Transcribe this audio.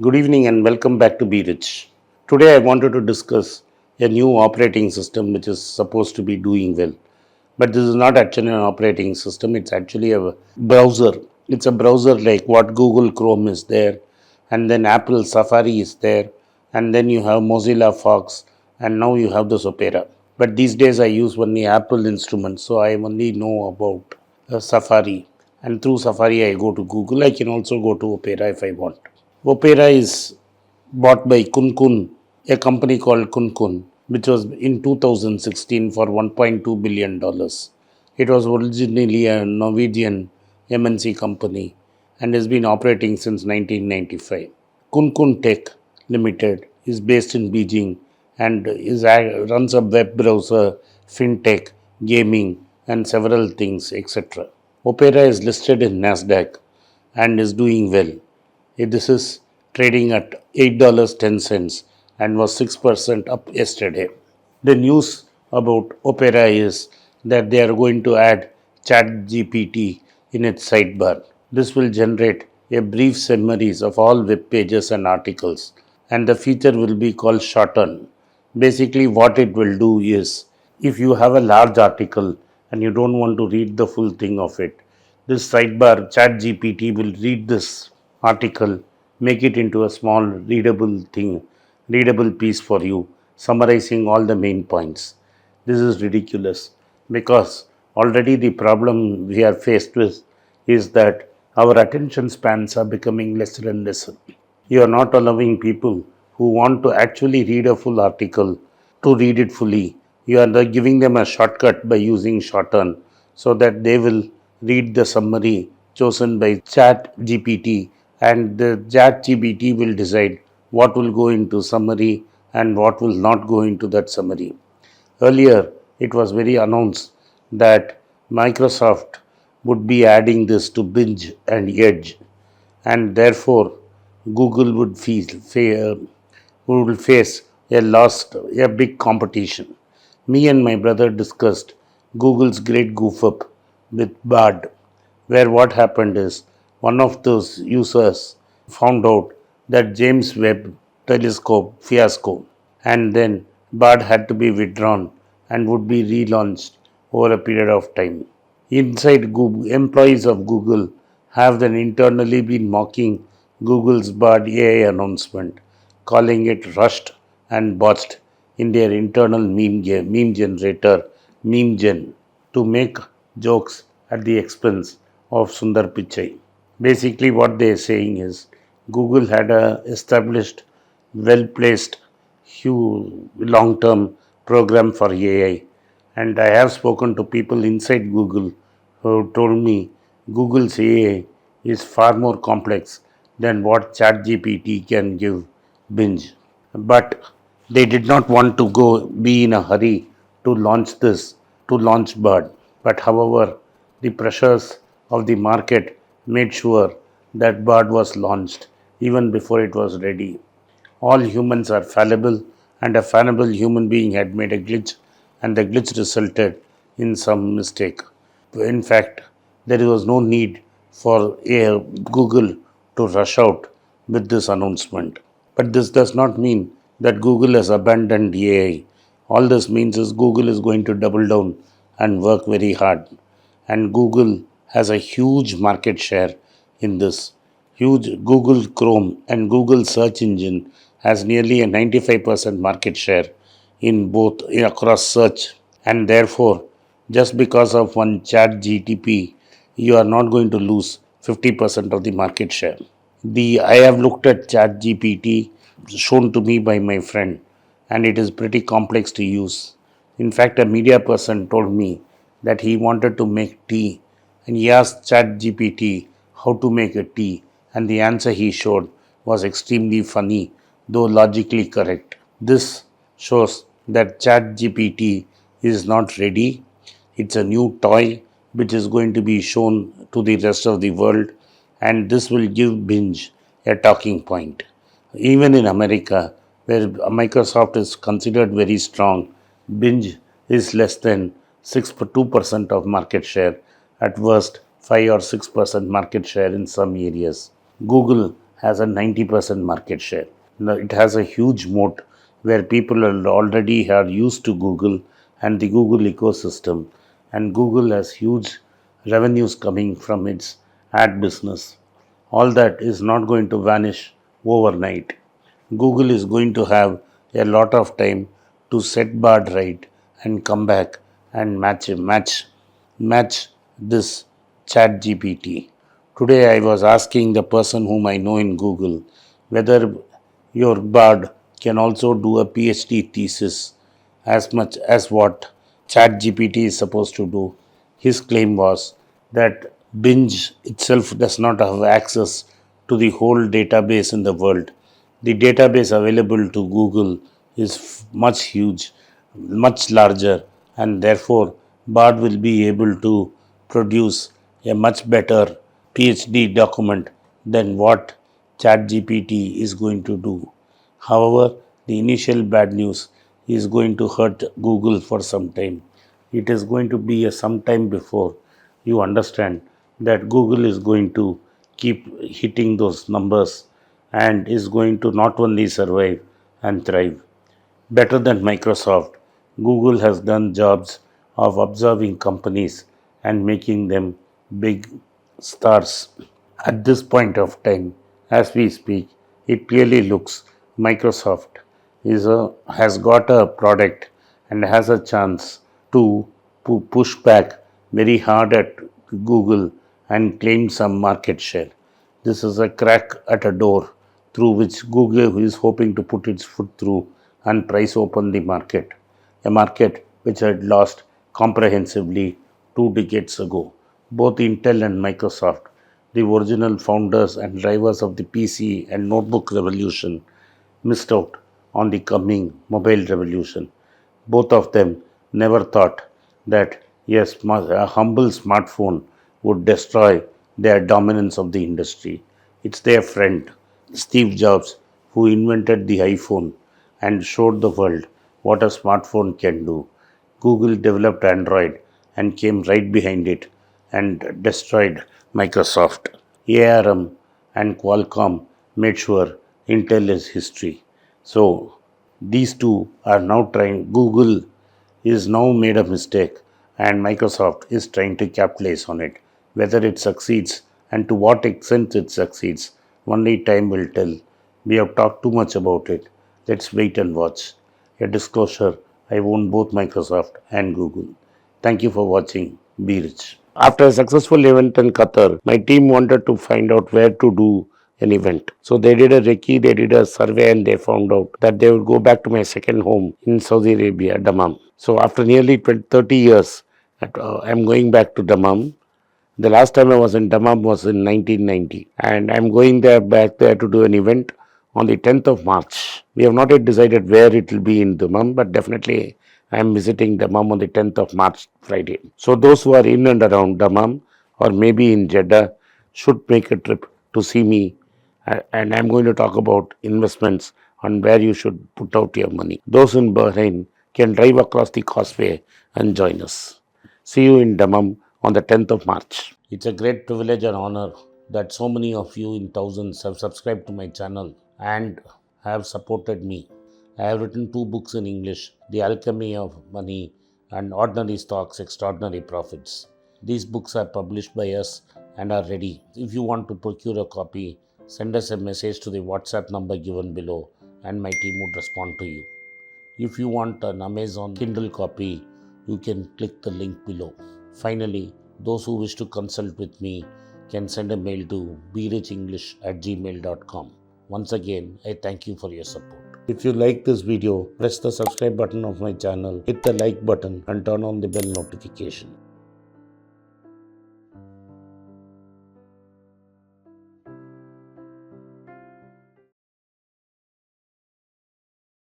Good evening and welcome back to Be Rich. Today I wanted to discuss a new operating system which is supposed to be doing well. But this is not actually an operating system, it's actually a browser. It's a browser like what Google Chrome is there, and then Apple Safari is there, and then you have Mozilla Fox, and now you have this Opera. But these days I use only Apple instruments, so I only know about Safari. And through Safari I go to Google. I can also go to Opera if I want. Opera is bought by Kunkun, a company called Kunkun, which was in 2016 for $1.2 billion. It was originally a Norwegian MNC company and has been operating since 1995. Kunkun Tech Limited is based in Beijing and runs a web browser, fintech, gaming, and several things, etc. Opera is listed in Nasdaq and is doing well. This is trading at $8.10 and was 6% up yesterday. The news about Opera is that they are going to add ChatGPT in its sidebar. This will generate a brief summaries of all web pages and articles, and the feature will be called shorten. Basically, what it will do is if you have a large article and you don't want to read the full thing of it, this sidebar ChatGPT will read this article, make it into a small readable piece for you, summarizing all the main points. This is ridiculous because already the problem we are faced with is that our attention spans are becoming lesser and lesser. You are not allowing people who want to actually read a full article to read it fully. You are giving them a shortcut by using shorten so that they will read the summary chosen by Chat GPT, and the Chat GPT will decide what will go into summary and what will not go into that summary. Earlier, it was very announced that Microsoft would be adding this to Binge and Edge, and therefore Google would face a big competition. Me and my brother discussed Google's great goof up with Bard, where what happened is one of those users found out that James Webb telescope fiasco, and then Bard had to be withdrawn and would be relaunched over a period of time. Inside Google, employees of Google have then internally been mocking Google's Bard AI announcement, calling it rushed and botched in their internal meme generator, MemeGen, to make jokes at the expense of Sundar Pichai. Basically, what they are saying is Google had a established, well placed, long term program for AI, and I have spoken to people inside Google who told me Google's AI is far more complex than what ChatGPT can give Binge. But they did not want to be in a hurry to launch Bird. But however, the pressures of the market made sure that Bird was launched even before it was ready. All humans are fallible, and a fallible human being had made a glitch, and the glitch resulted in some mistake. In fact, there was no need for Google to rush out with this announcement. But this does not mean that Google has abandoned AI. All this means is Google is going to double down and work very hard. And Google has a huge market share in this. Huge Google Chrome and Google search engine has nearly a 95% market share in both across search, and therefore just because of one chat GTP you are not going to lose 50% of the market share. The I have looked at chat GPT shown to me by my friend, and it is pretty complex to use. In fact, a media person told me that he wanted to make tea and he asked chat GPT how to make a tea, and the answer he showed was extremely funny though logically correct. This shows that ChatGPT is not ready. It's a new toy which is going to be shown to the rest of the world, and this will give Binge a talking point. Even in America, where Microsoft is considered very strong, Binge is less than 2% of market share, at worst 5 or 6% market share in some areas. Google has a 90% market share. Now, it has a huge moat where people already are used to Google and the Google ecosystem, and Google has huge revenues coming from its ad business. All that is not going to vanish overnight. Google is going to have a lot of time to set Bard right and come back and match this chat GPT. Today I was asking the person whom I know in Google whether your Bard can also do a PhD thesis as much as what ChatGPT is supposed to do. His claim was that Binge itself does not have access to the whole database in the world. The database available to Google is much huge, much larger, and therefore Bard will be able to produce a much better PhD document than what ChatGPT is going to do. However, the initial bad news is going to hurt Google for some time. It is going to be a some time before you understand that Google is going to keep hitting those numbers and is going to not only survive and thrive. Better than Microsoft, Google has done jobs of observing companies and making them big stars. At this point of time, as we speak, it clearly looks Microsoft has got a product and has a chance to push back very hard at Google and claim some market share. This is a crack at a door through which Google is hoping to put its foot through and price open the market, a market which had lost comprehensively 2 decades ago. Both Intel and Microsoft, the original founders and drivers of the PC and notebook revolution, missed out on the coming mobile revolution. Both of them never thought that yes, a humble smartphone would destroy their dominance of the industry. It's their friend, Steve Jobs, who invented the iPhone and showed the world what a smartphone can do. Google developed Android and came right behind it and destroyed Microsoft. ARM and Qualcomm made sure Intel is history. So these two are now trying, Google is now made a mistake and Microsoft is trying to capitalize on it. Whether it succeeds and to what extent it succeeds, only time will tell. We have talked too much about it. Let's wait and watch. A disclosure, I own both Microsoft and Google. Thank you for watching. Be rich. After a successful event in Qatar, my team wanted to find out where to do an event. So they did a recce, they did a survey, and they found out that they would go back to my second home in Saudi Arabia, Dammam. So after nearly 30 years, I'm going back to Dammam. The last time I was in Dammam was in 1990, and I'm going back there to do an event on the 10th of March. We have not yet decided where it will be in Dammam, but definitely I am visiting Dammam on the 10th of March, Friday. So those who are in and around Dammam or maybe in Jeddah should make a trip to see me, and I'm going to talk about investments on where you should put out your money. Those in Bahrain can drive across the causeway and join us. See you in Dammam on the 10th of March. It's a great privilege and honor that so many of you in thousands have subscribed to my channel and have supported me. I have written 2 books in English, The Alchemy of Money and Ordinary Stocks, Extraordinary Profits. These books are published by us and are ready. If you want to procure a copy, send us a message to the WhatsApp number given below and my team would respond to you. If you want an Amazon Kindle copy, you can click the link below. Finally, those who wish to consult with me can send a mail to berichenglish@gmail.com. Once again, I thank you for your support. If you like this video, press the subscribe button of my channel, hit the like button and turn on the bell notification.